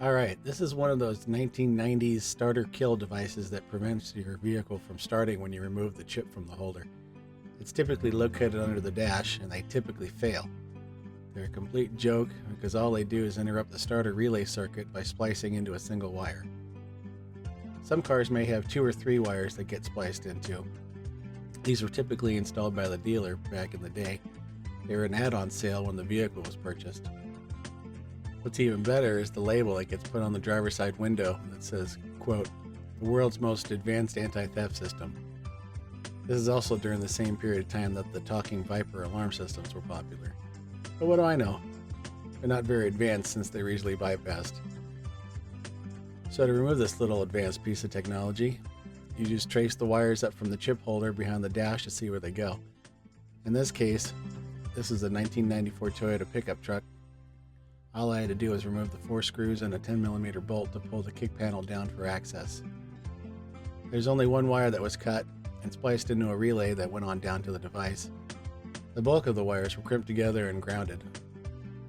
Alright, this is one of those 1990s starter kill devices that prevents your vehicle from starting when you remove the chip from the holder. It's typically located under the dash, and they typically fail. They're a complete joke because all they do is interrupt the starter relay circuit by splicing into a single wire. Some cars may have 2 or 3 wires that get spliced into. These were typically installed by the dealer back in the day. They were an add-on sale when the vehicle was purchased. What's even better is the label that gets put on the driver's side window that says, quote, "The world's most advanced anti-theft system." This is also during the same period of time that the talking Viper alarm systems were popular. But what do I know? They're not very advanced since they're easily bypassed. So to remove this little advanced piece of technology, you just trace the wires up from the chip holder behind the dash to see where they go. In this case, this is a 1994 Toyota pickup truck. All I had to do was remove the 4 screws and a 10mm bolt to pull the kick panel down for access. There's only one wire that was cut and spliced into a relay that went on down to the device. The bulk of the wires were crimped together and grounded.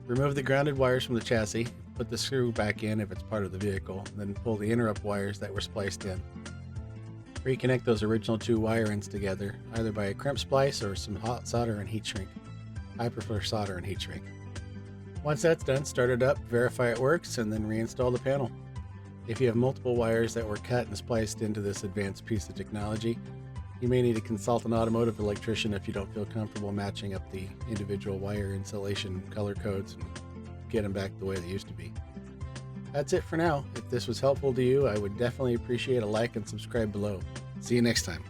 Remove the grounded wires from the chassis, put the screw back in if it's part of the vehicle, then pull the interrupt wires that were spliced in. Reconnect those original 2 wire ends together, either by a crimp splice or some hot solder and heat shrink. I prefer solder and heat shrink. Once that's done, start it up, verify it works, and then reinstall the panel. If you have multiple wires that were cut and spliced into this advanced piece of technology, you may need to consult an automotive electrician if you don't feel comfortable matching up the individual wire insulation color codes and get them back the way they used to be. That's it for now. If this was helpful to you, I would definitely appreciate a like and subscribe below. See you next time.